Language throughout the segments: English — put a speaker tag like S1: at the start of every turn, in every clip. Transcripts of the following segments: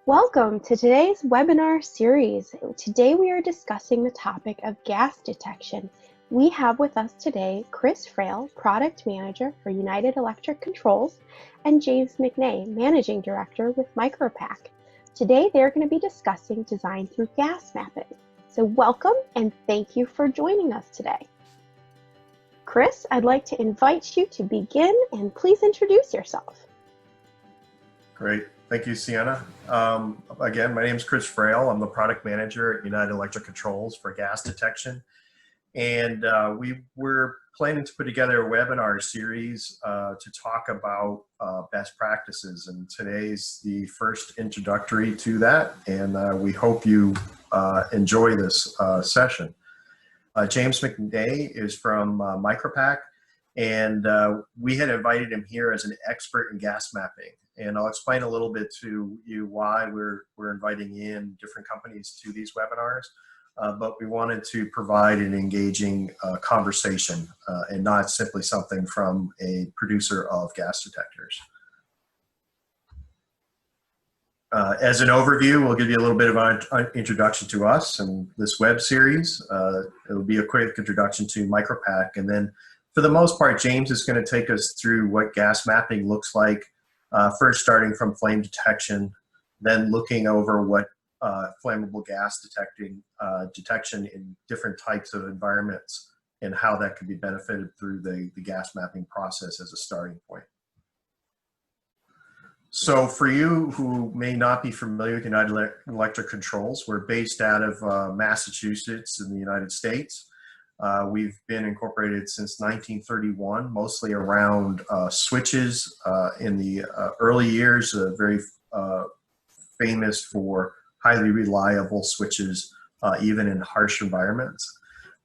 S1: Welcome to today's webinar series. Today we are discussing the topic of gas detection. We have with us today Chris Frail, Product Manager for United Electric Controls, and James McNay, Managing Director with Micropac. Today they're going to be discussing design through gas mapping. So welcome and thank you for joining us today. Chris, I'd like to invite you to begin and please introduce yourself.
S2: Great. Thank you, Sienna. Again, my name is Chris Frail. I'm the product manager at United Electric Controls for gas detection. And we're planning to put together a webinar series to talk about best practices. And today's the first introductory to that. And we hope you enjoy this session. James McNay is from Micropac. And we had invited him here as an expert in gas mapping. And I'll explain a little bit to you why we're inviting in different companies to these webinars. But we wanted to provide an engaging conversation and not simply something from a producer of gas detectors. As an overview, we'll give you a little bit of an introduction to us and this web series. It'll be a quick introduction to Micropac, and then for the most part, James is going to take us through what gas mapping looks like, first starting from flame detection, then looking over what flammable gas detection in different types of environments and how that can be benefited through the gas mapping process as a starting point. So for you who may not be familiar with United Electric Controls, we're based out of Massachusetts in the United States. We've been incorporated since 1931, mostly around switches in the early years, very famous for highly reliable switches, even in harsh environments.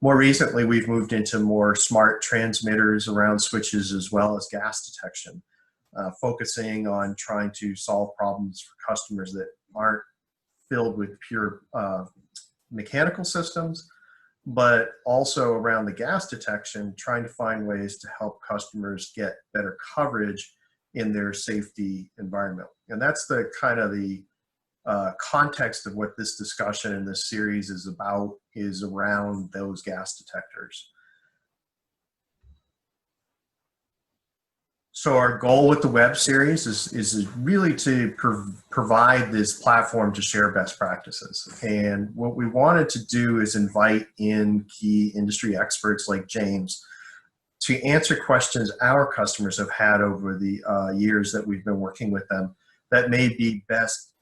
S2: More recently, we've moved into more smart transmitters around switches as well as gas detection, focusing on trying to solve problems for customers that aren't filled with pure mechanical systems, but also around the gas detection, trying to find ways to help customers get better coverage in their safety environment. And that's the kind of the context of what this discussion in this series is about, is around those gas detectors. So our goal with the web series is really to provide this platform to share best practices. And what we wanted to do is invite in key industry experts like James to answer questions our customers have had over the years that we've been working with them that may be best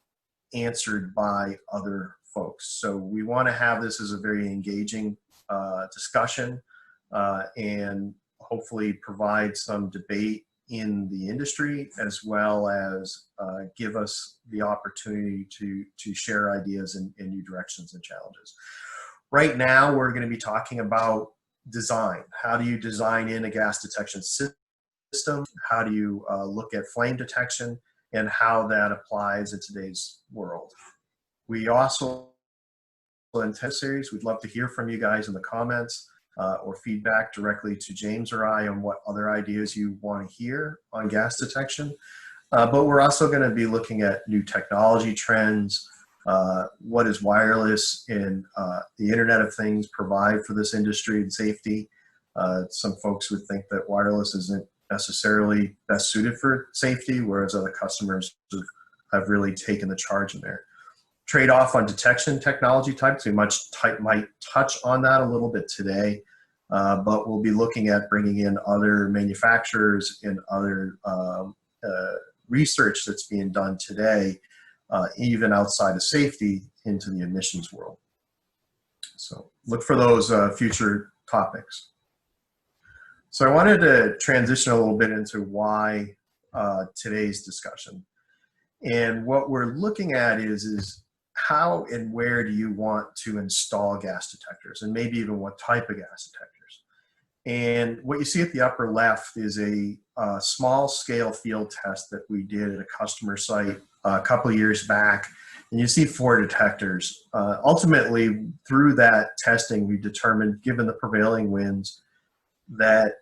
S2: answered by other folks. So we want to have this as a very engaging discussion and hopefully provide some debate in the industry, as well as give us the opportunity to share ideas in new directions and challenges. Right now, we're going to be talking about design. How do you design in a gas detection system? How do you look at flame detection and how that applies in today's world? We also, in this series, we'd love to hear from you guys in the comments. Or feedback directly to James or I on what other ideas you want to hear on gas detection. But we're also going to be looking at new technology trends, what is wireless and the Internet of Things provide for this industry and safety. Some folks would think that wireless isn't necessarily best suited for safety, whereas other customers have really taken the charge in there. Trade-off on detection technology types. We might touch on that a little bit today, but we'll be looking at bringing in other manufacturers and other research that's being done today, even outside of safety, into the emissions world. So look for those future topics. So I wanted to transition a little bit into why today's discussion. And what we're looking at is how and where do you want to install gas detectors, and maybe even what type of gas detectors. And what you see at the upper left is a small scale field test that we did at a customer site a couple of years back. And you see 4 detectors. Ultimately, through that testing, we determined, given the prevailing winds, that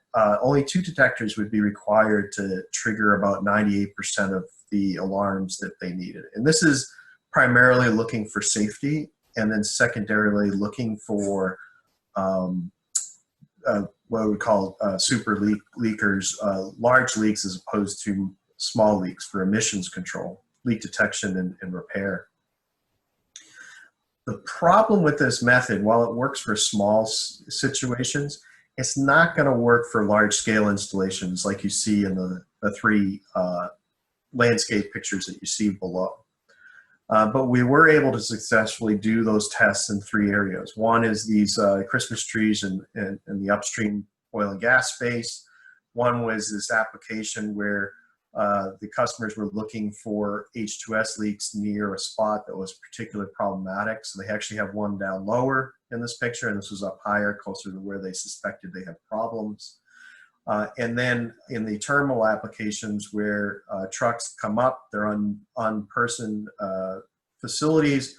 S2: only 2 detectors would be required to trigger about 98% of the alarms that they needed. And this is primarily looking for safety, and then secondarily looking for what we call super leakers, large leaks as opposed to small leaks for emissions control, leak detection and repair. The problem with this method, while it works for small situations, it's not going to work for large scale installations like you see in the three landscape pictures that you see below. But we were able to successfully do those tests in 3 areas. One is these Christmas trees in the upstream oil and gas space. One was this application where the customers were looking for H2S leaks near a spot that was particularly problematic. So they actually have one down lower in this picture, and this was up higher, closer to where they suspected they had problems. And then in the terminal applications where trucks come up, they're on person facilities,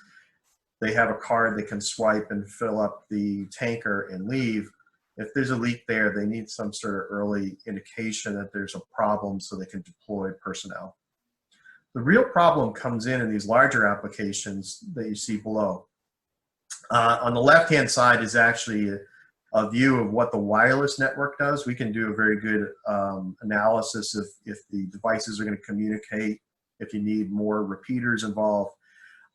S2: they have a card they can swipe and fill up the tanker and leave. If there's a leak there, they need some sort of early indication that there's a problem so they can deploy personnel. The real problem comes in these larger applications that you see below. On the left-hand side is actually a view of what the wireless network does. We can do a very good analysis if the devices are going to communicate, if you need more repeaters involved.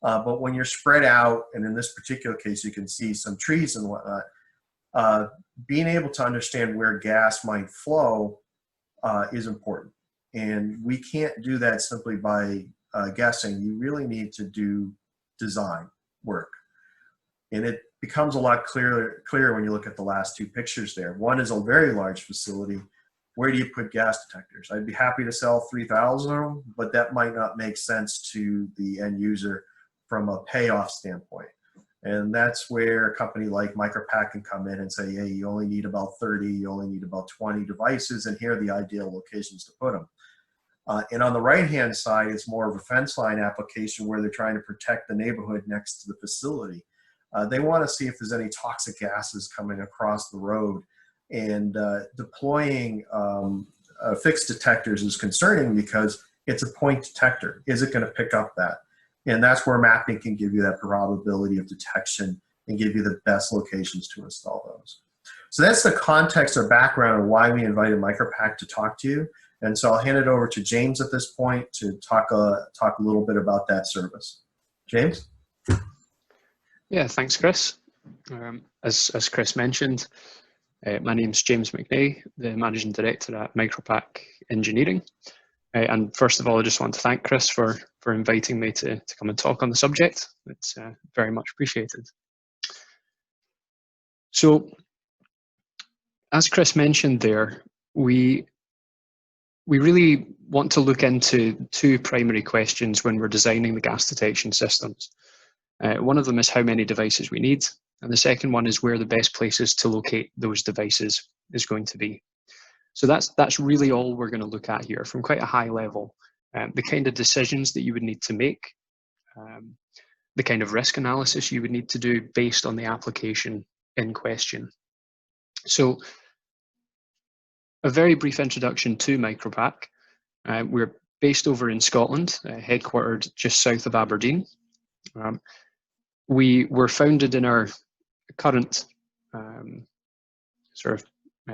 S2: But when you're spread out, and in this particular case, you can see some trees and whatnot, being able to understand where gas might flow is important. And we can't do that simply by guessing. You really need to do design work. And it becomes a lot clearer when you look at the last 2 pictures there. One is a very large facility. Where do you put gas detectors? I'd be happy to sell 3,000 of them, but that might not make sense to the end user from a payoff standpoint. And that's where a company like Micropack can come in and say, hey, you only need about 30, you only need about 20 devices, and here are the ideal locations to put them. And on the right-hand side, it's more of a fence line application where they're trying to protect the neighborhood next to the facility. They want to see if there's any toxic gases coming across the road. And deploying fixed detectors is concerning because it's a point detector. Is it going to pick up that? And that's where mapping can give you that probability of detection and give you the best locations to install those. So that's the context or background of why we invited Micropack to talk to you. And so I'll hand it over to James at this point to talk a little bit about that service. James?
S3: Yeah, thanks, Chris. As Chris mentioned, my name's James McNay, the Managing Director at Micropack Engineering. And first of all, I just want to thank Chris for inviting me to come and talk on the subject. It's very much appreciated. So, as Chris mentioned there, we really want to look into 2 primary questions when we're designing the gas detection systems. One of them is how many devices we need, and the second one is where the best places to locate those devices is going to be. So that's really all we're going to look at here from quite a high level. The kind of decisions that you would need to make, the kind of risk analysis you would need to do based on the application in question. So a very brief introduction to Micropack. We're based over in Scotland, headquartered just south of Aberdeen. We were founded in our current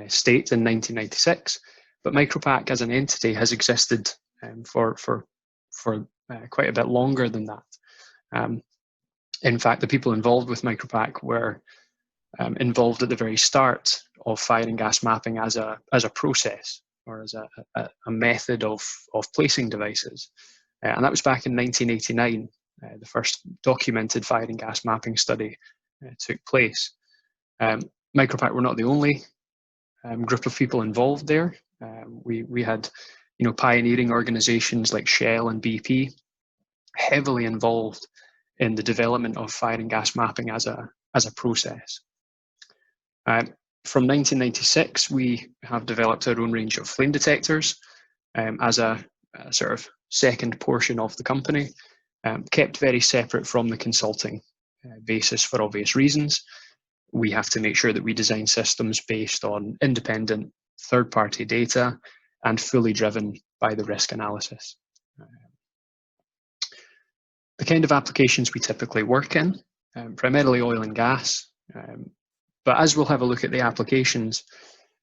S3: state in 1996, but Micropack as an entity has existed for quite a bit longer than that. In fact, the people involved with Micropack were involved at the very start of fire and gas mapping as a process, or as a method of placing devices. And that was back in 1989. The first documented fire and gas mapping study took place. Micropack were not the only group of people involved there. We had, pioneering organizations like Shell and BP heavily involved in the development of fire and gas mapping as a process. From 1996, we have developed our own range of flame detectors as a sort of second portion of the company, kept very separate from the consulting basis for obvious reasons. We have to make sure that we design systems based on independent third-party data and fully driven by the risk analysis. The The kind of applications we typically work in, primarily oil and gas, but as we'll have a look at the applications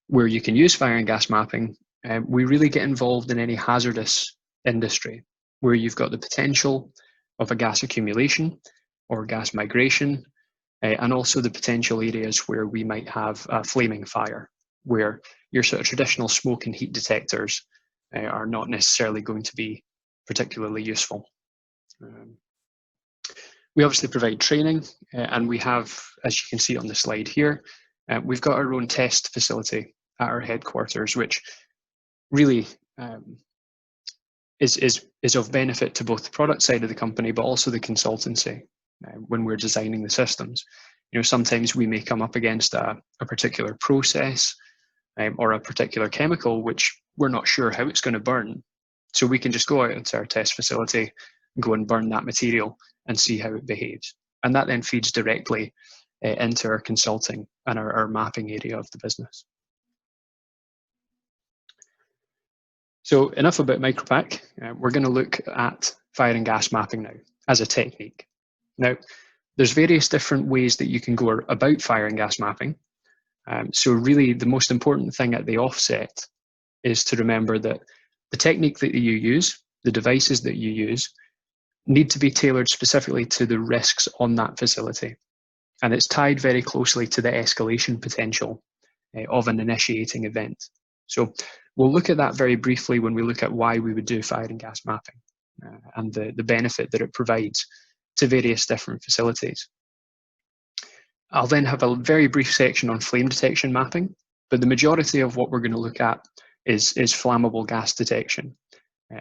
S3: where you can use fire and gas mapping, we really get involved in any hazardous industry where you've got the potential of a gas accumulation or gas migration, and also the potential areas where we might have a flaming fire, where your sort of traditional smoke and heat detectors are not necessarily going to be particularly useful. We obviously provide training, and we have, as you can see on the slide here, we've got our own test facility at our headquarters, which really is of benefit to both the product side of the company, but also the consultancy when we're designing the systems. You know, sometimes we may come up against a particular process or a particular chemical which we're not sure how it's going to burn. So we can just go out into our test facility, go and burn that material and see how it behaves. And that then feeds directly into our consulting and our mapping area of the business. So enough about Micropack. We're going to look at fire and gas mapping now as a technique. Now, there's various different ways that you can go about fire and gas mapping. So really the most important thing at the offset is to remember that the technique that you use, the devices that you use, need to be tailored specifically to the risks on that facility. And it's tied very closely to the escalation potential of an initiating event. So we'll look at that very briefly when we look at why we would do fire and gas mapping and the benefit that it provides to various different facilities. I'll then have a very brief section on flame detection mapping, but the majority of what we're going to look at is flammable gas detection.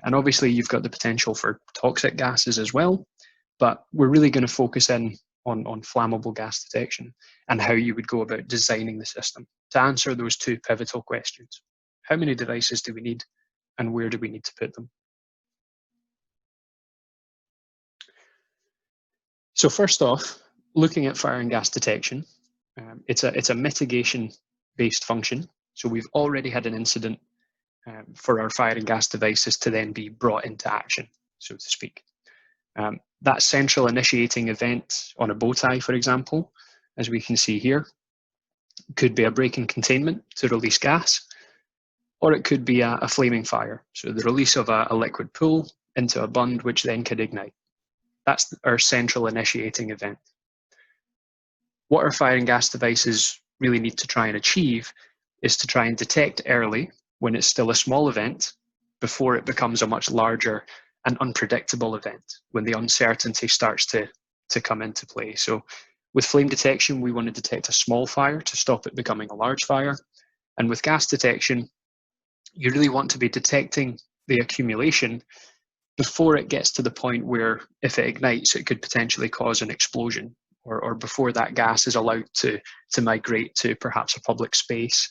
S3: And obviously you've got the potential for toxic gases as well, but we're really going to focus in on flammable gas detection and how you would go about designing the system to answer those two pivotal questions. How many devices do we need and where do we need to put them? So first off, looking at fire and gas detection, it's a mitigation-based function. So we've already had an incident for our fire and gas devices to then be brought into action, so to speak. That central initiating event on a bow tie, for example, as we can see here, could be a break in containment to release gas, or it could be a flaming fire, so the release of a liquid pool into a bund which then could ignite. That's our central initiating event. What our fire and gas devices really need to try and achieve is to try and detect early when it's still a small event before it becomes a much larger and unpredictable event, when the uncertainty starts to come into play. So with flame detection, we want to detect a small fire to stop it becoming a large fire. And with gas detection, you really want to be detecting the accumulation before it gets to the point where if it ignites, it could potentially cause an explosion, or before that gas is allowed to migrate to perhaps a public space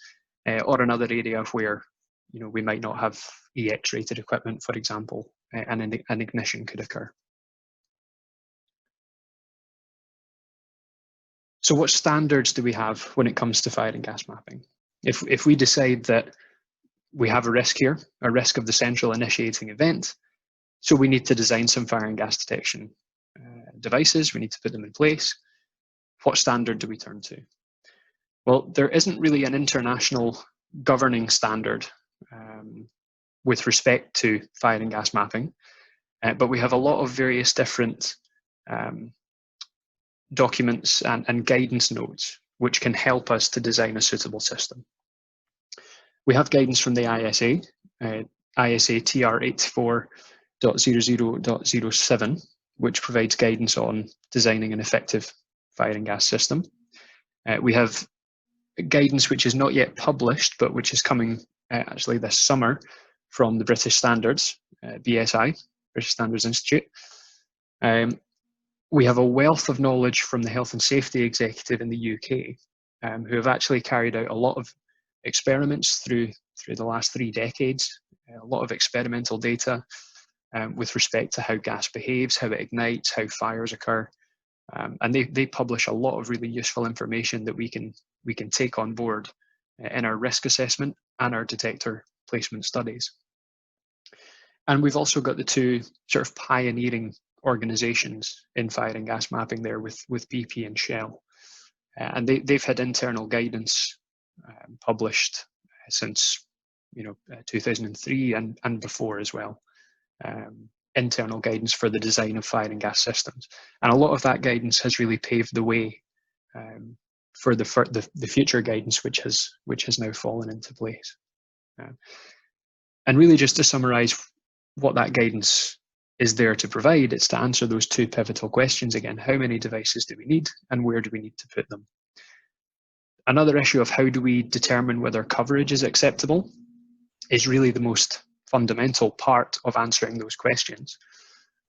S3: or another area where we might not have EX-rated equipment, for example, and an ignition could occur. So what standards do we have when it comes to fire and gas mapping? If we decide that we have a risk here, a risk of the central initiating event, so we need to design some fire and gas detection devices, we need to put them in place. What standard do we turn to? Well, there isn't really an international governing standard with respect to fire and gas mapping, but we have a lot of various different documents and guidance notes which can help us to design a suitable system. We have guidance from the ISA, ISA TR 84.00.07, which provides guidance on designing an effective fire and gas system. We have guidance which is not yet published, but which is coming actually this summer from the British Standards, BSI, British Standards Institute. We have a wealth of knowledge from the Health and Safety Executive in the UK, who have actually carried out a lot of experiments through the last 3 decades, a lot of experimental data with respect to how gas behaves, how it ignites, how fires occur. And they publish a lot of really useful information that we can take on board in our risk assessment and our detector placement studies. And we've also got the 2 sort of pioneering organizations in fire and gas mapping there with BP and Shell. And they've had internal guidance published since 2003 and before as well. Internal guidance for the design of fire and gas systems. And a lot of that guidance has really paved the way for the future guidance which has now fallen into place. And really, just to summarize what that guidance is there to provide, it's to answer those two pivotal questions again. How many devices do we need, and where do we need to put them? Another issue of how do we determine whether coverage is acceptable is really the most fundamental part of answering those questions.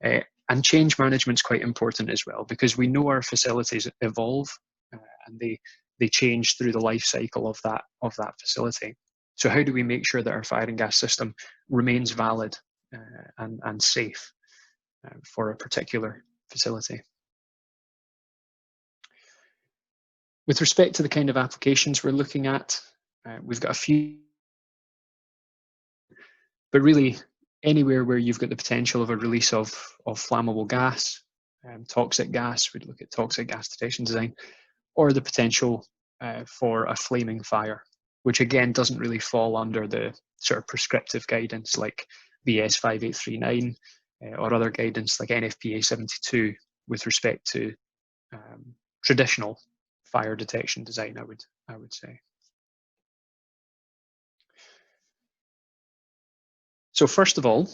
S3: And change management is quite important as well, because we know our facilities evolve and they change through the life cycle of that facility. So how do we make sure that our fire and gas system remains valid and safe for a particular facility? With respect to the kind of applications we're looking at, we've got a few, but really anywhere where you've got the potential of a release of flammable gas, toxic gas, we'd look at toxic gas detection design, or the potential for a flaming fire, which again doesn't really fall under the sort of prescriptive guidance like BS 5839 or other guidance like NFPA 72 with respect to traditional fire detection design, I would say. So first of all,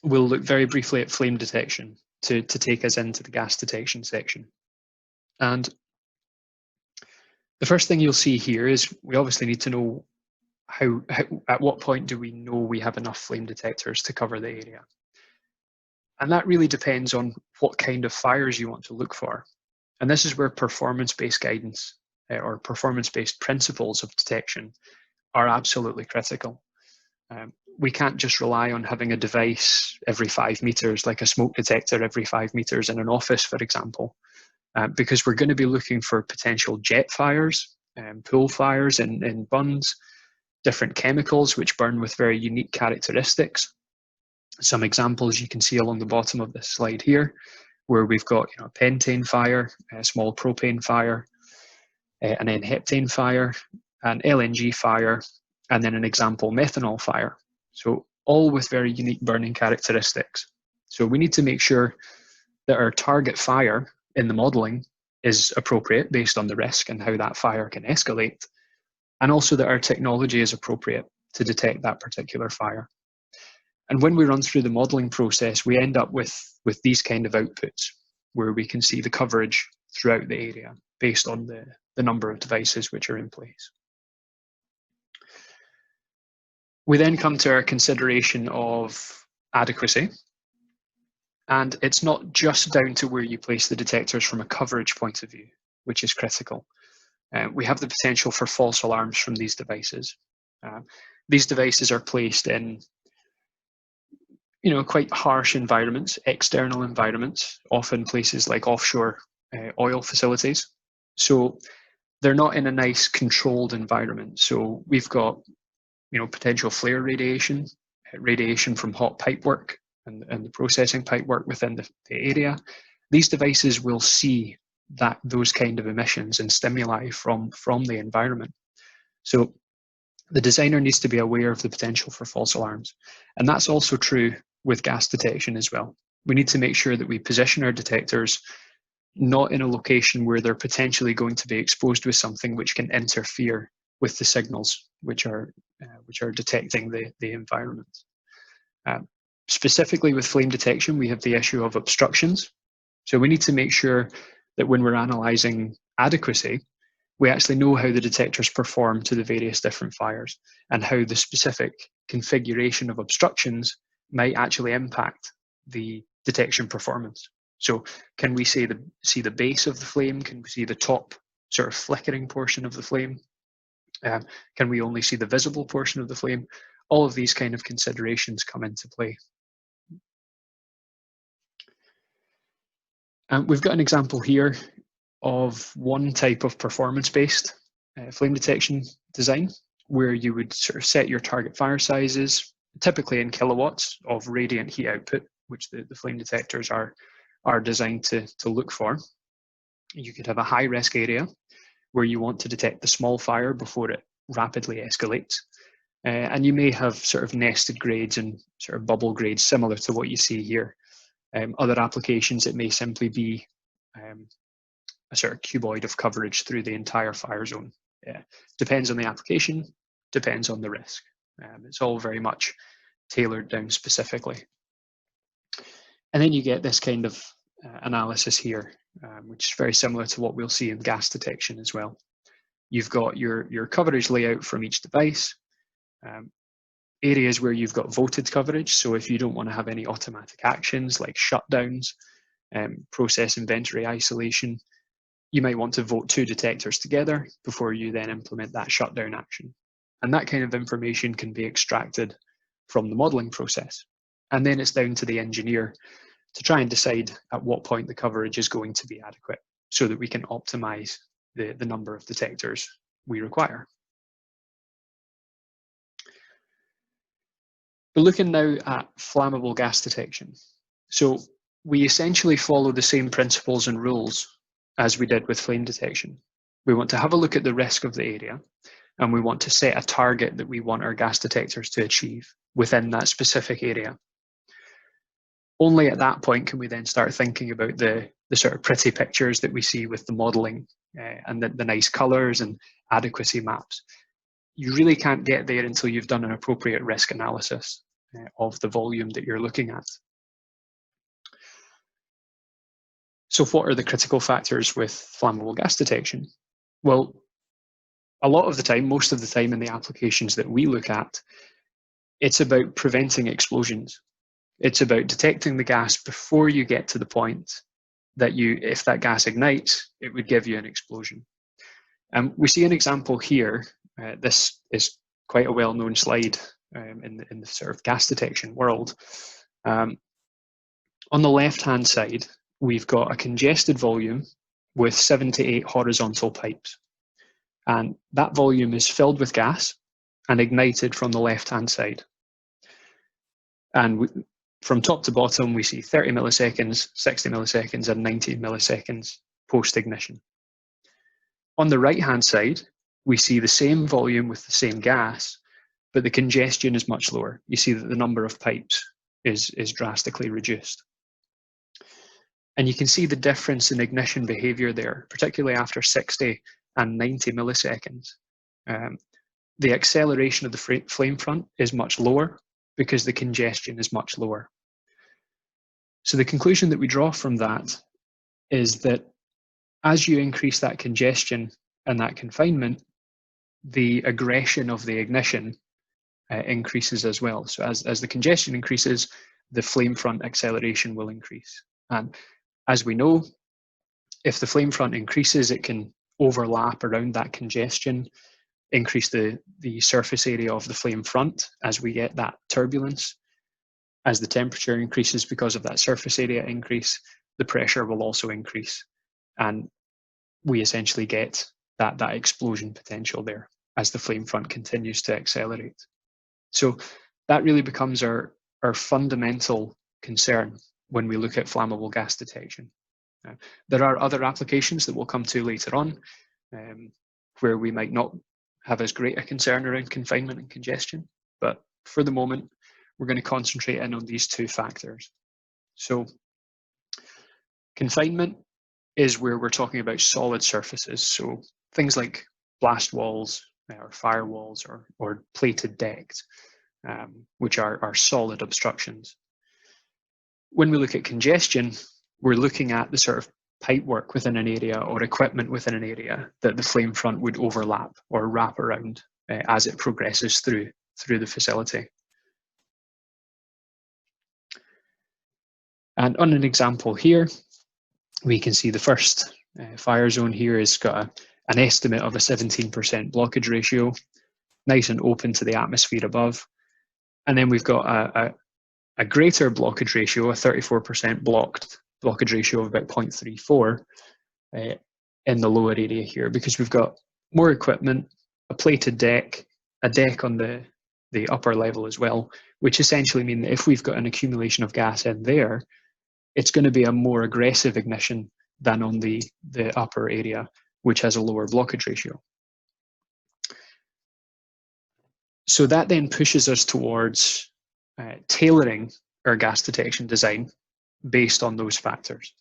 S3: we'll look very briefly at flame detection to take us into the gas detection section. And the first thing you'll see here is we obviously need to know how at what point do we know we have enough flame detectors to cover the area. And that really depends on what kind of fires you want to look for. And this is where performance-based guidance or performance-based principles of detection are absolutely critical. We can't just rely on having a device every 5 meters, like a smoke detector every 5 meters in an office, for example, because we're going to be looking for potential jet fires, pool fires in bunds, different chemicals which burn with very unique characteristics. Some examples you can see along the bottom of this slide here, where we've got a pentane fire, a small propane fire, an N-heptane fire, an LNG fire, and then an example methanol fire. So all with very unique burning characteristics. So we need to make sure that our target fire in the modeling is appropriate based on the risk and how that fire can escalate, and also that our technology is appropriate to detect that particular fire. And when we run through the modeling process, we end up with these kind of outputs where we can see the coverage throughout the area based on the number of devices which are in place. We then come to our consideration of adequacy. And it's not just down to where you place the detectors from a coverage point of view, which is critical. We have the potential for false alarms from these devices. These devices are placed in quite harsh environments, external environments, often places like offshore oil facilities. So they're not in a nice controlled environment. So we've got potential flare radiation, radiation from hot pipework and the processing pipework within the area. These devices will see those kind of emissions and stimuli from the environment. So the designer needs to be aware of the potential for false alarms. And that's also true with gas detection as well. We need to make sure that we position our detectors not in a location where they're potentially going to be exposed with something which can interfere with the signals which are detecting the environment. Specifically with flame detection, we have the issue of obstructions. So we need to make sure that when we're analysing adequacy, we actually know how the detectors perform to the various different fires and how the specific configuration of obstructions might actually impact the detection performance. So can we see the base of the flame? Can we see the top sort of flickering portion of the flame? Can we only see the visible portion of the flame? All of these kind of considerations come into play. We've got an example here of one type of performance-based flame detection design, where you would sort of set your target fire sizes, typically in kilowatts of radiant heat output, which the flame detectors are designed to look for. You could have a high risk area where you want to detect the small fire before it rapidly escalates. And you may have sort of nested grades and sort of bubble grades similar to what you see here. Other applications, it may simply be a sort of cuboid of coverage through the entire fire zone. Depends on the application, depends on the risk. It's all very much tailored down specifically. And then you get this kind of analysis here, which is very similar to what we'll see in gas detection as well. You've got your coverage layout from each device, areas where you've got voted coverage. So if you don't want to have any automatic actions like shutdowns, process inventory isolation, you might want to vote 2 detectors together before you then implement that shutdown action. And that kind of information can be extracted from the modeling process. And then it's down to the engineer to try and decide at what point the coverage is going to be adequate so that we can optimize the number of detectors we require. But looking now at flammable gas detection. So we essentially follow the same principles and rules as we did with flame detection. We want to have a look at the risk of the area, and we want to set a target that we want our gas detectors to achieve within that specific area. Only at that point can we then start thinking about the sort of pretty pictures that we see with the modeling and the nice colors and adequacy maps. You really can't get there until you've done an appropriate risk analysis of the volume that you're looking at. So what are the critical factors with flammable gas detection? Well, a lot of the time, most of the time in the applications that we look at, it's about preventing explosions. It's about detecting the gas before you get to the point that if that gas ignites, it would give you an explosion. We see an example here. This is quite a well-known slide in the sort of gas detection world. On the left-hand side, we've got a congested volume with 7 to 8 horizontal pipes. And that volume is filled with gas and ignited from the left-hand side. And from top to bottom, we see 30 milliseconds, 60 milliseconds, and 90 milliseconds post-ignition. On the right-hand side, we see the same volume with the same gas, but the congestion is much lower. You see that the number of pipes is drastically reduced. And you can see the difference in ignition behavior there, particularly after 60 and 90 milliseconds. The acceleration of the flame front is much lower because the congestion is much lower. So the conclusion that we draw from that is that as you increase that congestion and that confinement, the aggression of the ignition increases as well. So as the congestion increases, the flame front acceleration will increase. And as we know, if the flame front increases, it can overlap around that congestion, increase the surface area of the flame front as we get that turbulence. As the temperature increases because of that surface area increase, the pressure will also increase. And we essentially get that explosion potential there as the flame front continues to accelerate. So that really becomes our fundamental concern when we look at flammable gas detection. There are other applications that we'll come to later on where we might not have as great a concern around confinement and congestion, but for the moment, we're going to concentrate in on these 2 factors. So confinement is where we're talking about solid surfaces, so things like blast walls or firewalls or plated decks, which are solid obstructions. When we look at congestion, we're looking at the sort of pipework within an area or equipment within an area that the flame front would overlap or wrap around as it progresses through the facility. And on an example here, we can see the first fire zone here has got an estimate of a 17% blockage ratio, nice and open to the atmosphere above. And then we've got a greater blockage ratio, a 34% blockage ratio of about 0.34 in the lower area here, because we've got more equipment, a plated deck, a deck on the the upper level as well, which essentially mean that if we've got an accumulation of gas in there, it's going to be a more aggressive ignition than on the upper area, which has a lower blockage ratio. So that then pushes us towards tailoring our gas detection design based on those factors.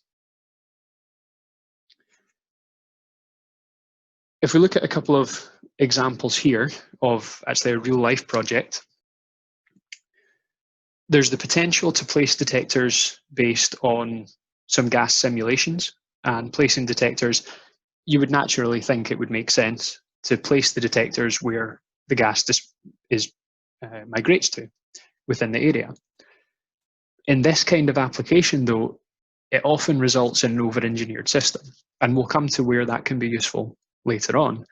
S3: If we look at a couple of examples here of actually a real life project, there's the potential to place detectors based on some gas simulations, and placing detectors, you would naturally think it would make sense to place the detectors where the gas migrates to within the area. In this kind of application though, it often results in an over-engineered system, and we'll come to where that can be useful later on.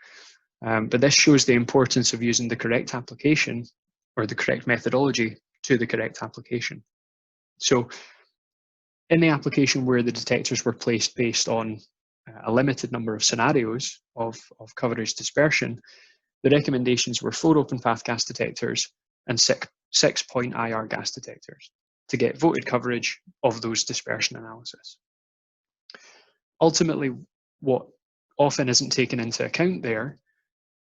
S3: But this shows the importance of using the correct application or the correct methodology to the correct application. So in the application where the detectors were placed based on a limited number of scenarios of coverage dispersion, the recommendations were 4 open path gas detectors and 6-point IR gas detectors to get voted coverage of those dispersion analysis. Ultimately, what often isn't taken into account there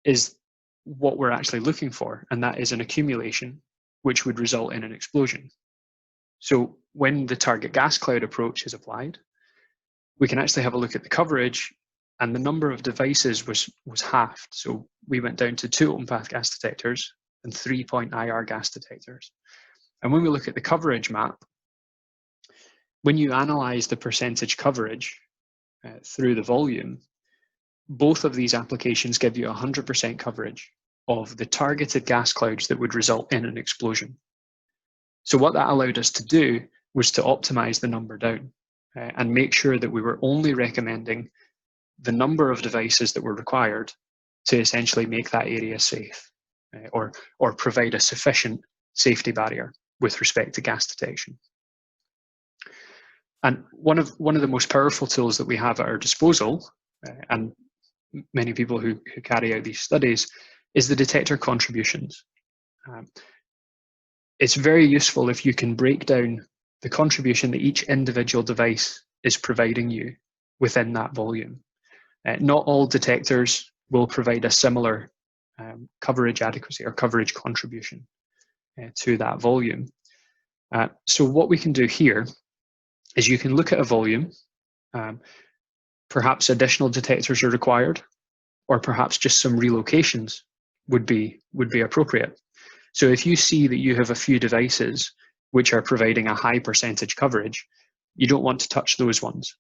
S3: is what we're actually looking for, and that is an accumulation which would result in an explosion. So when the target gas cloud approach is applied, we can actually have a look at the coverage, and the number of devices was halved. So we went down to 2 open path gas detectors and 3-point IR gas detectors. And when we look at the coverage map, when you analyze the percentage coverage through the volume, both of these applications give you 100% coverage of the targeted gas clouds that would result in an explosion. So what that allowed us to do was to optimize the number down and make sure that we were only recommending the number of devices that were required to essentially make that area safe or provide a sufficient safety barrier with respect to gas detection. And one of the most powerful tools that we have at our disposal, and many people who carry out these studies, is the detector contributions. It's very useful if you can break down the contribution that each individual device is providing you within that volume. Not all detectors will provide a similar coverage adequacy or coverage contribution to that volume. So what we can do here is you can look at a volume, perhaps additional detectors are required, or perhaps just some relocations would be appropriate. So if you see that you have a few devices which are providing a high percentage coverage, you don't want to touch those ones.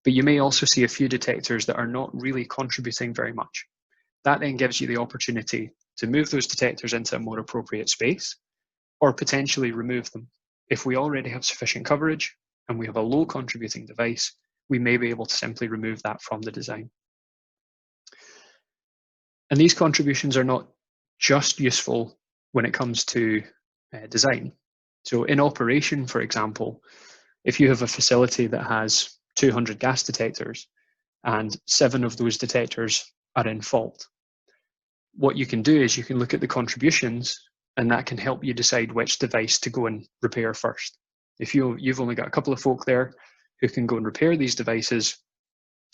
S3: But you may also see a few detectors that are not really contributing very much. That then gives you the opportunity to move those detectors into a more appropriate space, or potentially remove them. If we already have sufficient coverage and we have a low contributing device, we may be able to simply remove that from the design. And these contributions are not just useful when it comes to design. So in operation, for example, if you have a facility that has 200 gas detectors and 7 of those detectors are in fault, what you can do is you can look at the contributions, and that can help you decide which device to go and repair first. If you've only got a couple of folk there who can go and repair these devices,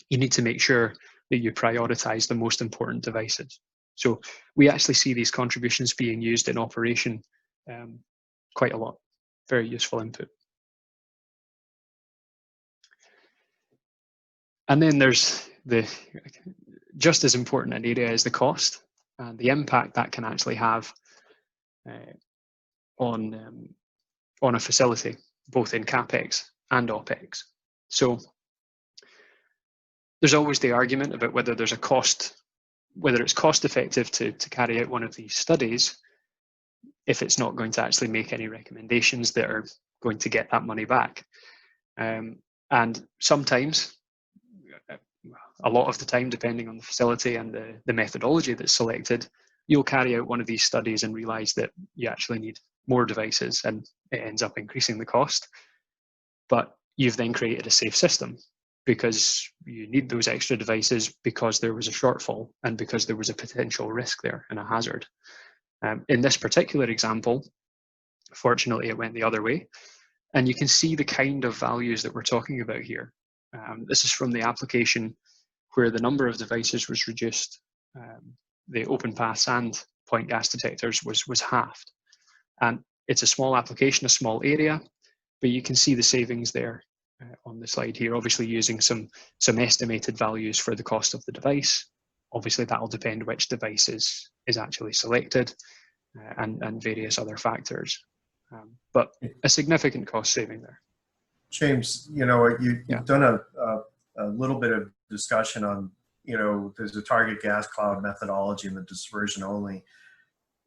S3: you need to make sure that you prioritize the most important devices. So we actually see these contributions being used in operation quite a lot. Very useful input. And then there's just as important an area is the cost and the impact that can actually have on a facility, both in CapEx and OpEx. So there's always the argument about whether it's cost effective to carry out one of these studies if it's not going to actually make any recommendations that are going to get that money back. And sometimes, a lot of the time, depending on the facility and the methodology that's selected, you'll carry out one of these studies and realize that you actually need more devices, and it ends up increasing the cost. But you've then created a safe system because you need those extra devices because there was a shortfall and because there was a potential risk there and a hazard. In this particular example, fortunately, it went the other way. And you can see the kind of values that we're talking about here. This is from the application where the number of devices was reduced. The open paths and point gas detectors was halved. And it's a small application, a small area, but you can see the savings there on the slide here, obviously using some estimated values for the cost of the device. Obviously, that'll depend which device is actually selected and various other factors. But a significant cost saving there.
S2: James, you've done a little bit of discussion on, there's a target gas cloud methodology and the dispersion only.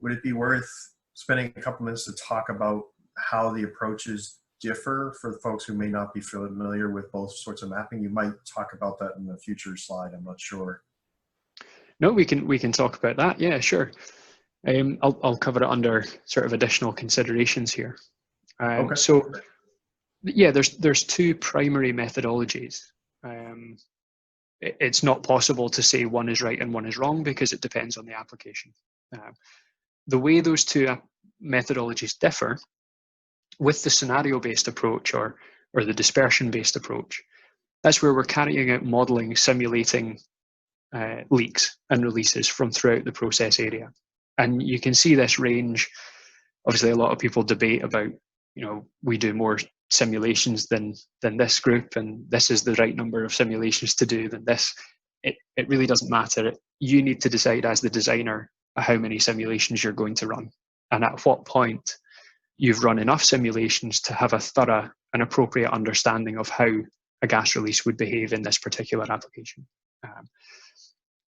S2: Would it be worth spending a couple minutes to talk about how the approaches differ for the folks who may not be familiar with both sorts of mapping? You might talk about that in a future slide, I'm not sure.
S3: No, we can talk about that. Yeah, sure. I'll cover it under sort of additional considerations here.
S2: Okay.
S3: So, yeah, there's two primary methodologies. It's not possible to say one is right and one is wrong because it depends on the application. The way those two methodologies differ, with the scenario-based approach or the dispersion-based approach, that's where we're carrying out modeling, simulating leaks and releases from throughout the process area. And you can see this range. Obviously, a lot of people debate about, we do more simulations than this group, and this is the right number of simulations to do than this. It really doesn't matter. You need to decide as the designer how many simulations you're going to run, and at what point you've run enough simulations to have a thorough and appropriate understanding of how a gas release would behave in this particular application.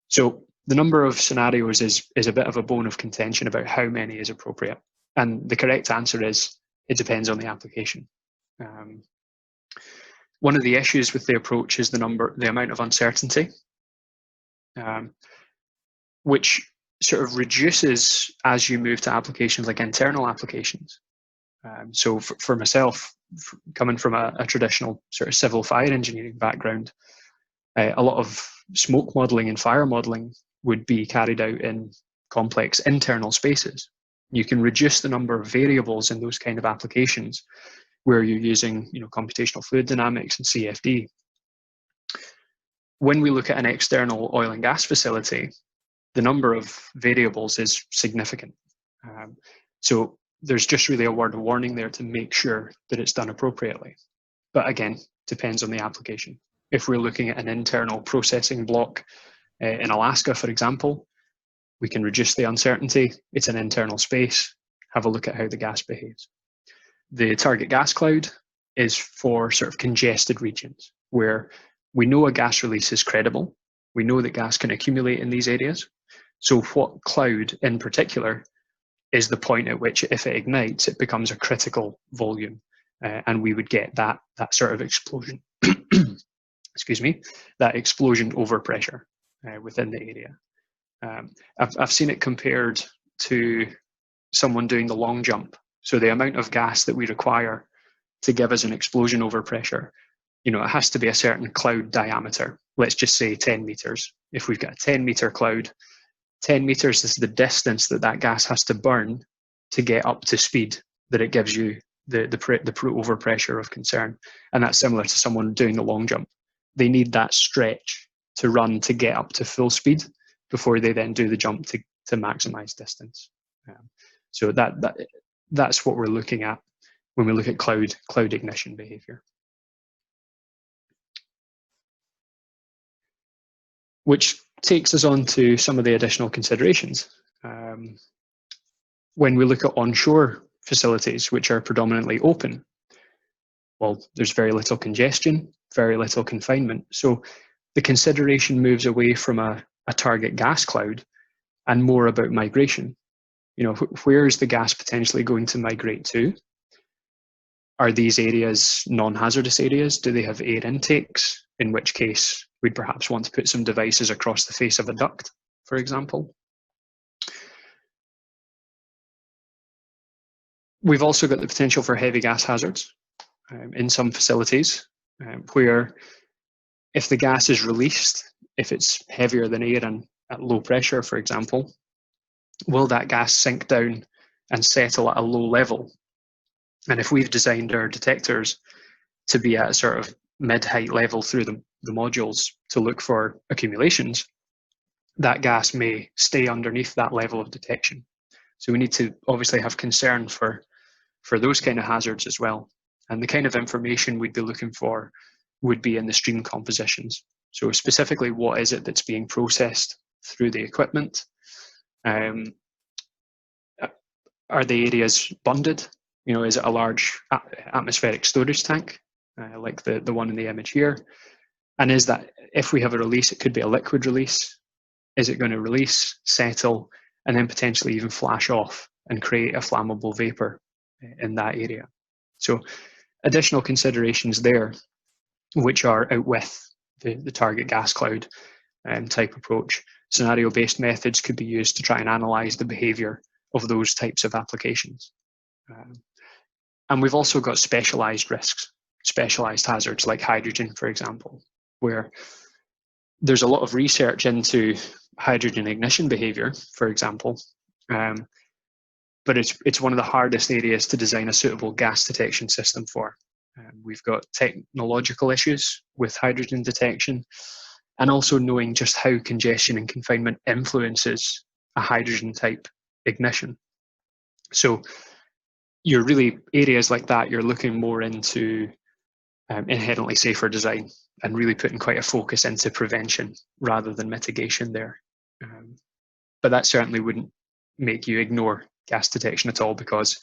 S3: So the number of scenarios is a bit of a bone of contention about how many is appropriate. And the correct answer is, it depends on the application. One of the issues with the approach is the amount of uncertainty, which sort of reduces as you move to applications like internal applications. So for myself, coming from a traditional sort of civil fire engineering background, a lot of smoke modelling and fire modelling would be carried out in complex internal spaces. You can reduce the number of variables in those kind of applications where you're using computational fluid dynamics and CFD. When we look at an external oil and gas facility, the number of variables is significant. So there's just really a word of warning there to make sure that it's done appropriately. But again, depends on the application. If we're looking at an internal processing block in Alaska, for example, we can reduce the uncertainty. It's an internal space. Have a look at how the gas behaves. The target gas cloud is for sort of congested regions where we know a gas release is credible. We know that gas can accumulate in these areas. So what cloud in particular is the point at which if it ignites, it becomes a critical volume, and we would get that sort of explosion. Excuse me, that explosion overpressure within the area. I've seen it compared to someone doing the long jump. So the amount of gas that we require to give us an explosion overpressure, it has to be a certain cloud diameter. Let's just say 10 meters. If we've got a 10-meter cloud, 10 meters is the distance that gas has to burn to get up to speed that it gives you the overpressure of concern. And that's similar to someone doing the long jump. They need that stretch to run to get up to full speed before they then do the jump to maximize distance. So that's what we're looking at when we look at cloud ignition behavior. Which takes us on to some of the additional considerations. When we look at onshore facilities, which are predominantly open, well, there's very little congestion, very little confinement. So the consideration moves away from a target gas cloud and more about migration. Where is the gas potentially going to migrate to? Are these areas non-hazardous areas? Do they have air intakes? In which case, we'd perhaps want to put some devices across the face of a duct, for example. We've also got the potential for heavy gas hazards in some facilities where if the gas is released, if it's heavier than air and at low pressure, for example, will that gas sink down and settle at a low level? And if we've designed our detectors to be at a sort of mid-height level through the modules to look for accumulations, that gas may stay underneath that level of detection. So we need to obviously have concern for those kind of hazards as well. And the kind of information we'd be looking for would be in the stream compositions. So specifically, what is it that's being processed through the equipment? Are the areas bonded? You know, is it a large atmospheric storage tank, like the one in the image here? And is that, if we have a release, it could be a liquid release. Is it going to release, settle, and then potentially even flash off and create a flammable vapor in that area? So additional considerations there, which are out with the target gas cloud type approach. Scenario-based methods could be used to try and analyze the behavior of those types of applications. And we've also got specialized risks, specialized hazards like hydrogen, for example, where there's a lot of research into hydrogen ignition behavior, for example, but it's one of the hardest areas to design a suitable gas detection system for. We've got technological issues with hydrogen detection, and also knowing just how congestion and confinement influences a hydrogen type ignition. So you're really, areas like that, you're looking more into inherently safer design and really putting quite a focus into prevention rather than mitigation there. But that certainly wouldn't make you ignore gas detection at all, because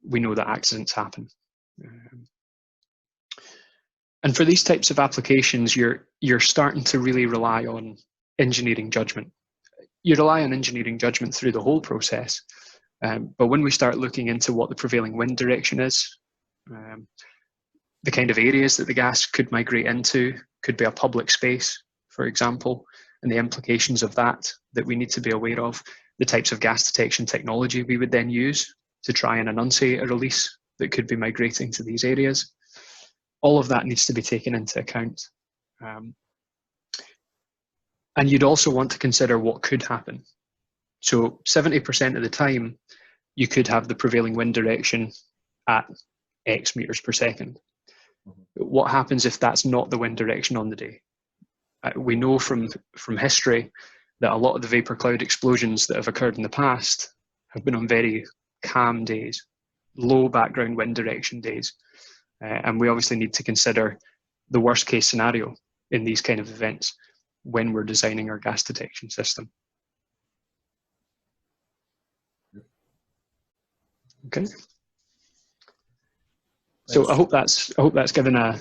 S3: we know that accidents happen. And for these types of applications, you're starting to really rely on engineering judgment. You rely on engineering judgment through the whole process, but when we start looking into what the prevailing wind direction is, the kind of areas that the gas could migrate into, could be a public space, for example, and the implications of that we need to be aware of, the types of gas detection technology we would then use to try and enunciate a release that could be migrating to these areas. All of that needs to be taken into account. And you'd also want to consider what could happen. So 70% of the time, you could have the prevailing wind direction at X meters per second. What happens if that's not the wind direction on the day? We know from history that a lot of the vapor cloud explosions that have occurred in the past have been on very calm days, low background wind direction days. And we obviously need to consider the worst case scenario in these kind of events when we're designing our gas detection system. Okay. So I hope that's given an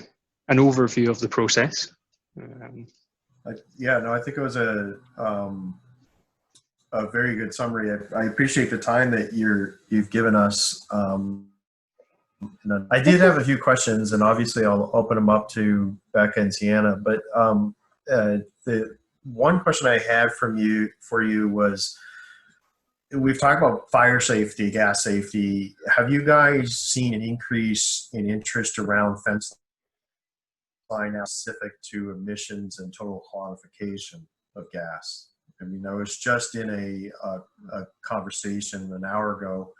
S3: overview of the process.
S2: Yeah, no, I think it was a very good summary. I appreciate the time that you've given us. I did have a few questions, and obviously I'll open them up to Becca and Sienna. But the one question I had for you was, we've talked about fire safety, gas safety. Have you guys seen an increase in interest around fence line now specific to emissions and total quantification of gas? I mean, I was just in a conversation an hour ago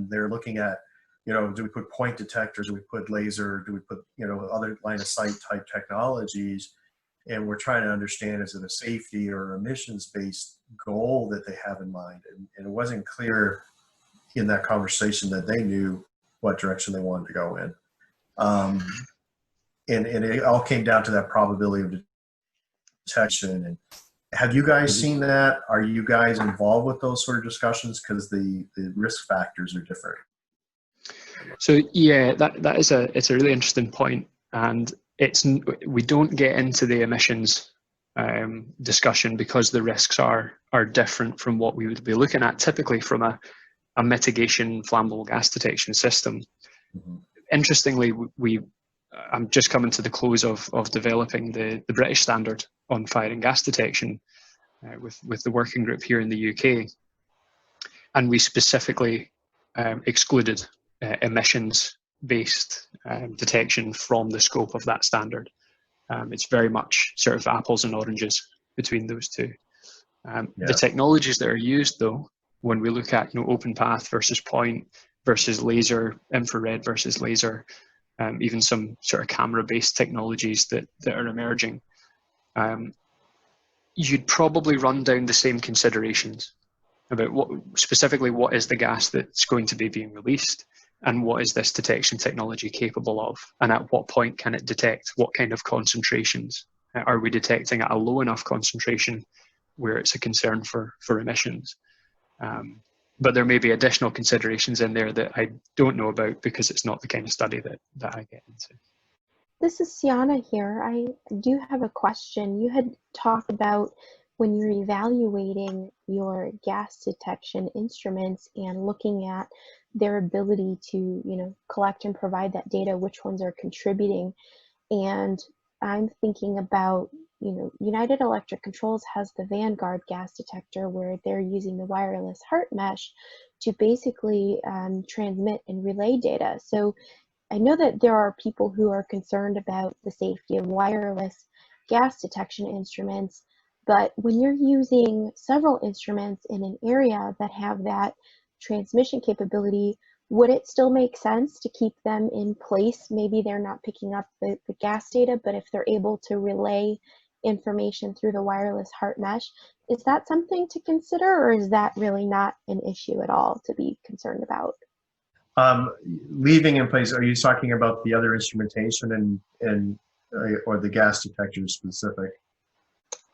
S2: they're looking at, do we put point detectors, do we put laser, do we put, other line of sight type technologies? And we're trying to understand, is it a safety or emissions-based goal that they have in mind? And it wasn't clear in that conversation that they knew what direction they wanted to go in. And it all came down to that probability of detection. And have you guys seen that? Are you guys involved with those sort of discussions? Because the risk factors are different.
S3: So yeah, it's a really interesting point, and we don't get into the emissions discussion because the risks are different from what we would be looking at typically from a mitigation flammable gas detection system. Mm-hmm. Interestingly, I'm just coming to the close of developing the British standard on fire and gas detection with the working group here in the UK, and we specifically excluded emissions-based detection from the scope of that standard. It's very much sort of apples and oranges between those two. The technologies that are used, though, when we look at open path versus point versus laser, infrared versus laser, even some sort of camera-based technologies that are emerging, you'd probably run down the same considerations about specifically what is the gas that's going to be being released, and what is this detection technology capable of, and at what point can it detect what kind of concentrations. Are we detecting at a low enough concentration where it's a concern for emissions? But there may be additional considerations in there that I don't know about because it's not the kind of study that I get into.
S1: This is Sienna here. I do have a question. You had talked about when you're evaluating your gas detection instruments and looking at their ability to, collect and provide that data, which ones are contributing. And I'm thinking about, United Electric Controls has the Vanguard gas detector where they're using the wireless heart mesh to basically transmit and relay data. So I know that there are people who are concerned about the safety of wireless gas detection instruments, but when you're using several instruments in an area that have that transmission capability, would it still make sense to keep them in place? Maybe they're not picking up the gas data, but if they're able to relay information through the wireless heart mesh, is that something to consider, or is that really not an issue at all to be concerned about?
S2: Leaving in place, are you talking about the other instrumentation or the gas detector specific?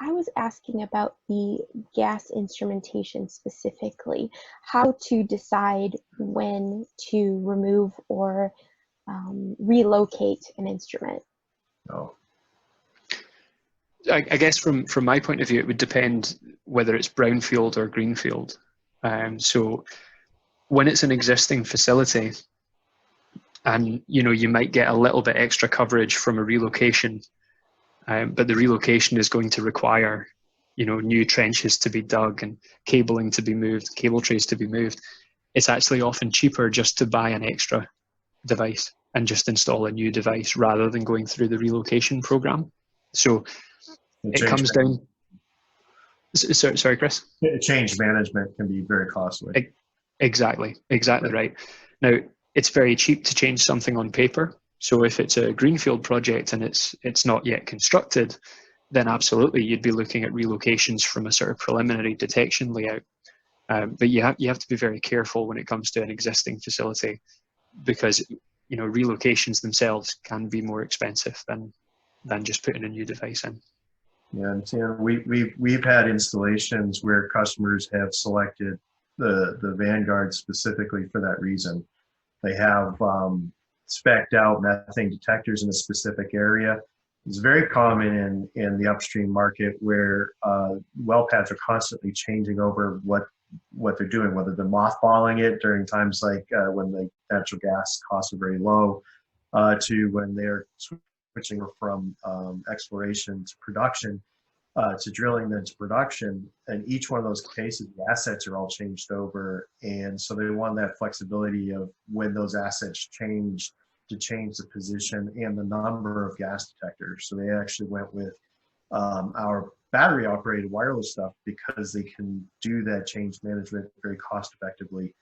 S1: I was asking about the gas instrumentation specifically, how to decide when to remove or relocate an instrument.
S2: Oh.
S3: I guess from my point of view, it would depend whether it's brownfield or greenfield. So when it's an existing facility and you might get a little bit extra coverage from a relocation, but the relocation is going to require new trenches to be dug and cabling to be moved, cable trays to be moved, it's actually often cheaper just to buy an extra device and just install a new device rather than going through the relocation program. So it comes down. Sorry, Chris?
S2: Change management can be very costly.
S3: Exactly right. Now, it's very cheap to change something on paper. So if it's a greenfield project and it's not yet constructed, then absolutely you'd be looking at relocations from a sort of preliminary detection layout. But you have to be very careful when it comes to an existing facility, because relocations themselves can be more expensive than just putting a new device in.
S2: Yeah, and we've had installations where customers have selected the Vanguard specifically for that reason. They have spec'd out methane detectors in a specific area. It's very common in the upstream market where well pads are constantly changing over what they're doing, whether they're mothballing it during times like when the natural gas costs are very low, to when they're switching from exploration to production, to drilling then to production. And each one of those cases, the assets are all changed over. And so they want that flexibility of when those assets change, to change the position and the number of gas detectors. So they actually went with our battery operated wireless stuff because they can do that change management very cost effectively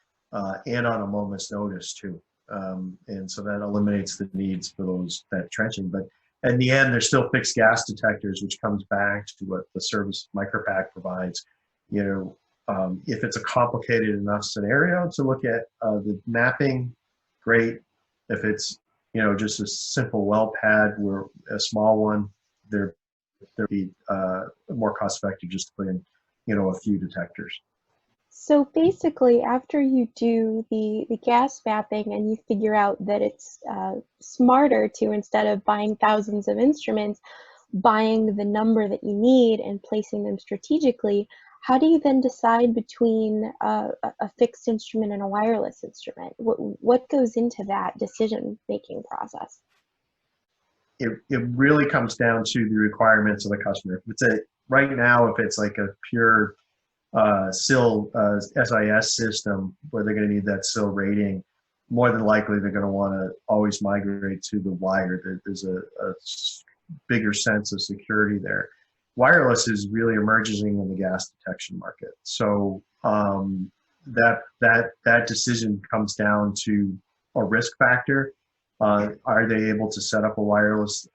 S2: and on a moment's notice too. And so that eliminates the needs for that trenching. But in the end, there's still fixed gas detectors, which comes back to what the service MicroPack provides. If it's a complicated enough scenario to look at the mapping, great. If it's just a simple well pad, where a small one, they'd be more cost effective just to put in a few detectors.
S1: So basically, after you do the gas mapping and you figure out that it's smarter to, instead of buying thousands of instruments, buying the number that you need and placing them strategically, how do you then decide between a fixed instrument and a wireless instrument? What goes into that decision-making process?
S2: It really comes down to the requirements of the customer. Right now, if it's like a pure SIL SIS system where they're going to need that SIL rating, more than likely they're going to want to always migrate to the wired. There's a bigger sense of security there. wireless is really emerging in the gas detection market. So that decision comes down to a risk factor. Are they able to set up a wireless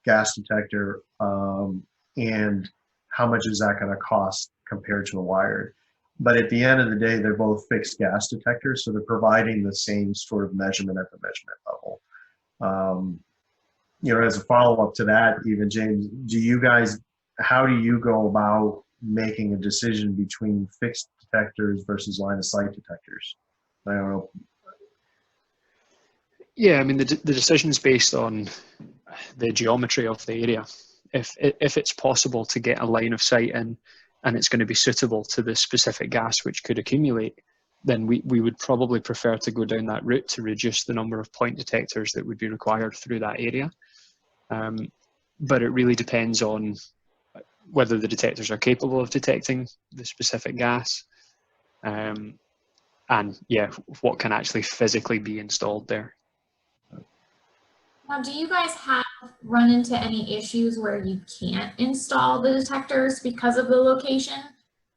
S2: gas detector, and how much is that going to cost compared to a wired? But at the end of the day, they're both fixed gas detectors, so they're providing the same sort of measurement at the measurement level. As a follow-up to that, even James, how do you go about making a decision between fixed detectors versus line of sight detectors? I don't know.
S3: Yeah, I mean, the decision is based on the geometry of the area. If it's possible to get a line of sight in and it's going to be suitable to the specific gas which could accumulate, then we would probably prefer to go down that route to reduce the number of point detectors that would be required through that area. But it really depends on whether the detectors are capable of detecting the specific gas, and yeah, what can actually physically be installed there.
S4: Now, do you guys run into any issues where you can't install the detectors because of the location?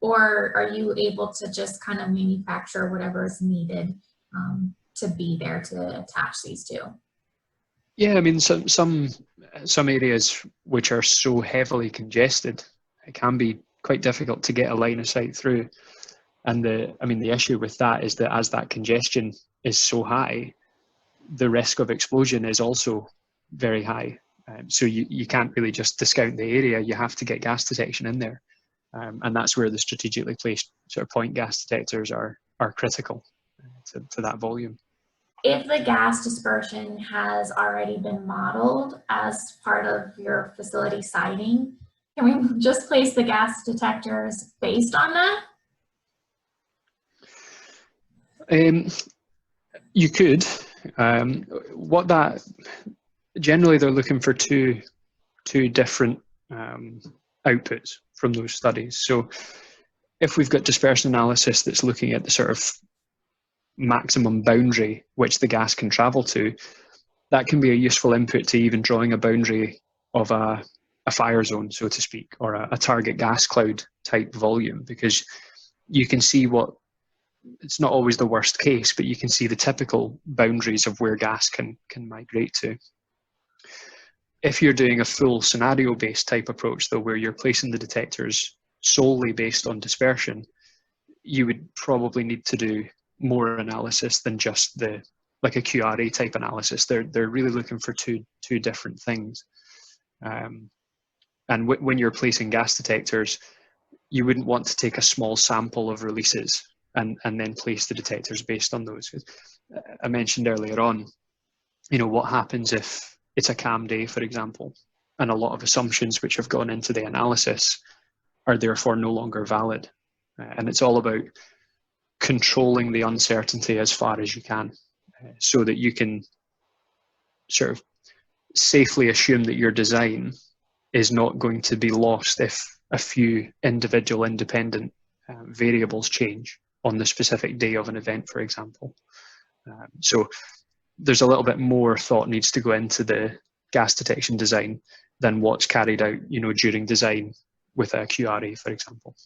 S4: Or are you able to just kind of manufacture whatever is needed to be there to attach these to?
S3: Yeah, I mean, some areas which are so heavily congested, it can be quite difficult to get a line of sight through. And the issue with that is that as that congestion is so high, the risk of explosion is also very high. So you can't really just discount the area. You have to get gas detection in there. And that's where the strategically placed sort of point gas detectors are critical to that volume.
S4: If the gas dispersion has already been modeled as part of your facility siting, can we just place the gas detectors based on that?
S3: You could. Generally they're looking for two different outputs from those studies. So if we've got dispersion analysis that's looking at the sort of maximum boundary which the gas can travel to, that can be a useful input to even drawing a boundary of a fire zone, so to speak, or a target gas cloud type volume, because you can see it's not always the worst case, but you can see the typical boundaries of where gas can migrate to. If you're doing a full scenario-based type approach, though, where you're placing the detectors solely based on dispersion, you would probably need to do more analysis than just like a QRA type analysis. They're really looking for two different things. And when you're placing gas detectors, you wouldn't want to take a small sample of releases and then place the detectors based on those. I mentioned earlier on, what happens if it's a calm day, for example, and a lot of assumptions which have gone into the analysis are therefore no longer valid. And it's all about controlling the uncertainty as far as you can, so that you can sort of safely assume that your design is not going to be lost if a few individual independent variables change on the specific day of an event, for example. So there's a little bit more thought needs to go into the gas detection design than what's carried out, during design with a QRA, for example.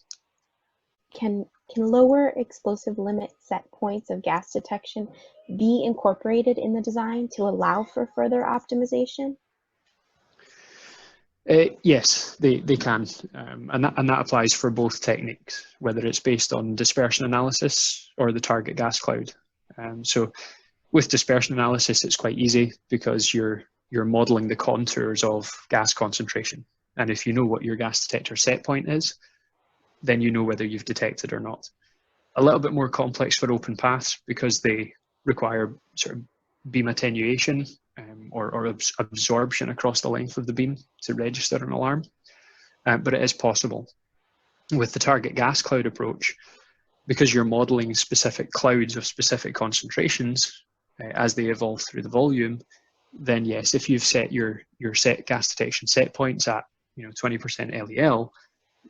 S1: Can lower explosive limit set points of gas detection be incorporated in the design to allow for further optimization?
S3: Yes, they can, and that applies for both techniques, whether it's based on dispersion analysis or the target gas cloud. So with dispersion analysis, it's quite easy because you're modeling the contours of gas concentration, and if you know what your gas detector set point is, then you know whether you've detected or not. A little bit more complex for open paths because they require sort of beam attenuation or absorption across the length of the beam to register an alarm, but it is possible. With the target gas cloud approach, because you're modeling specific clouds of specific concentrations as they evolve through the volume, then yes, if you've set your set gas detection set points at 20% LEL,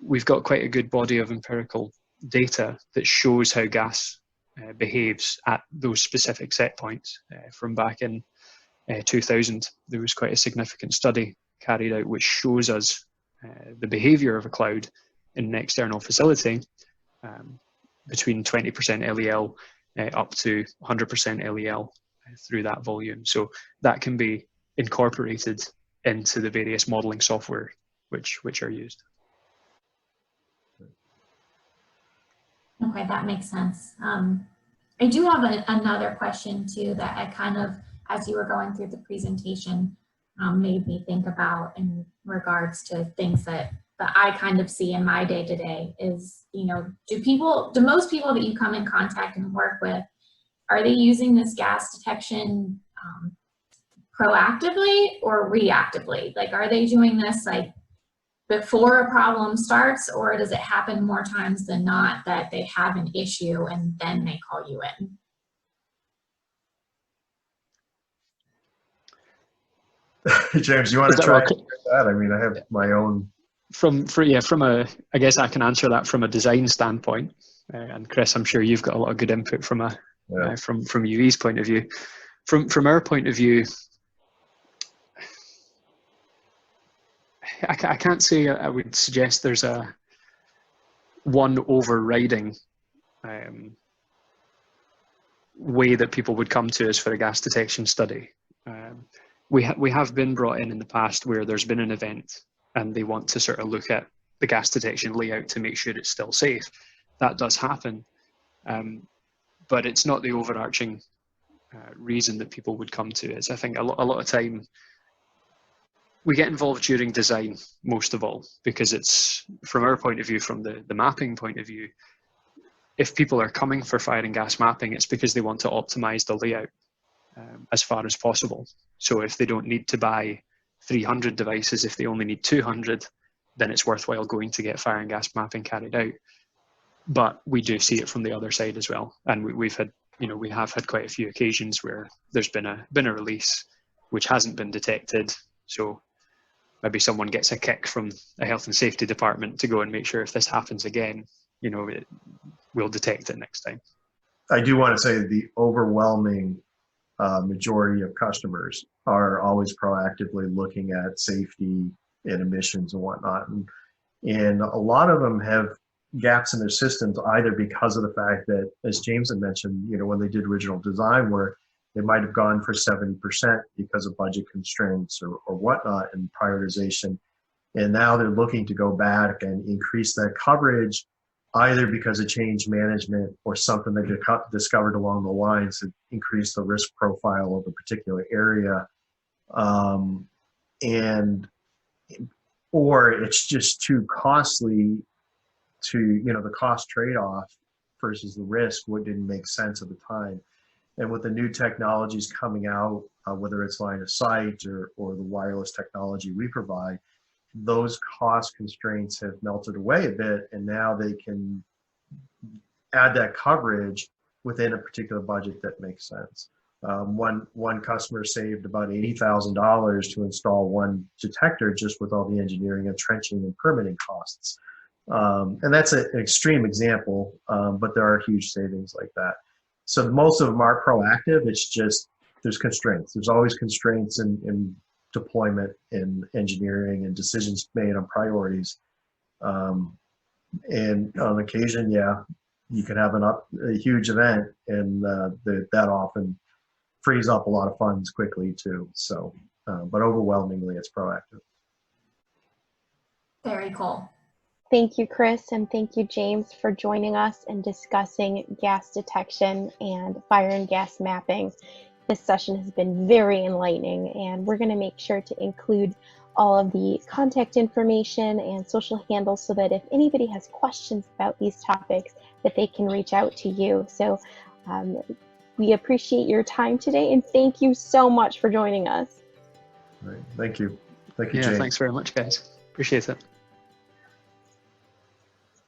S3: we've got quite a good body of empirical data that shows how gas behaves at those specific set points. From back in 2000, there was quite a significant study carried out which shows us the behavior of a cloud in an external facility between 20% LEL up to 100% LEL through that volume. So that can be incorporated into the various modeling software which are used.
S4: Okay, that makes sense. I do have another question too that I kind of, as you were going through the presentation, made me think about in regards to things that I kind of see in my day-to-day is, you know, do most people that you come in contact and work with, are they using this gas detection proactively or reactively? Like, are they doing this like before a problem starts, or does it happen more times than not that they have an issue and then they call you in?
S2: James, you want to try that? I mean, I have my own.
S3: I guess I can answer that from a design standpoint. And Chris, I'm sure you've got a lot of good input from from UE's point of view. From our point of view, I can't say I would suggest there's one overriding way that people would come to us for a gas detection study. We have been brought in the past where there's been an event and they want to sort of look at the gas detection layout to make sure it's still safe. That does happen, but it's not the overarching reason that people would come to us. I think a lot of time we get involved during design most of all, because it's, from our point of view, from the mapping point of view, if people are coming for fire and gas mapping, it's because they want to optimize the layout as far as possible. So if they don't need to buy 300 devices, if they only need 200, then it's worthwhile going to get fire and gas mapping carried out. But we do see it from the other side as well. And we have had quite a few occasions where there's been a release which hasn't been detected. So maybe someone gets a kick from a health and safety department to go and make sure if this happens again, we'll detect it next time.
S2: I do want to say the overwhelming majority of customers are always proactively looking at safety and emissions and whatnot. And a lot of them have gaps in their systems, either because of the fact that, as James had mentioned, when they did original design work, they might have gone for 70% because of budget constraints or whatnot and prioritization. And now they're looking to go back and increase that coverage, either because of change management or something they discovered along the lines to increase the risk profile of a particular area. Or it's just too costly to, the cost trade-off versus the risk, what didn't make sense at the time. And with the new technologies coming out, whether it's line of sight or the wireless technology we provide, those cost constraints have melted away a bit, and now they can add that coverage within a particular budget that makes sense. One customer saved about $80,000 to install one detector just with all the engineering and trenching and permitting costs. And that's an extreme example, but there are huge savings like that. So most of them are proactive. It's just there's constraints. There's always constraints in deployment in engineering and decisions made on priorities. And on occasion, you can have a huge event, and that often frees up a lot of funds quickly too. So, but overwhelmingly, it's proactive.
S4: Very cool.
S1: Thank you, Chris, and thank you, James, for joining us and discussing gas detection and fire and gas mapping. This session has been very enlightening, and we're going to make sure to include all of the contact information and social handles so that if anybody has questions about these topics, that they can reach out to you. So we appreciate your time today, and thank you so much for joining us.
S2: All right. Thank you. Thank you,
S3: Yeah,
S2: James.
S3: thanks very much, guys. Appreciate it.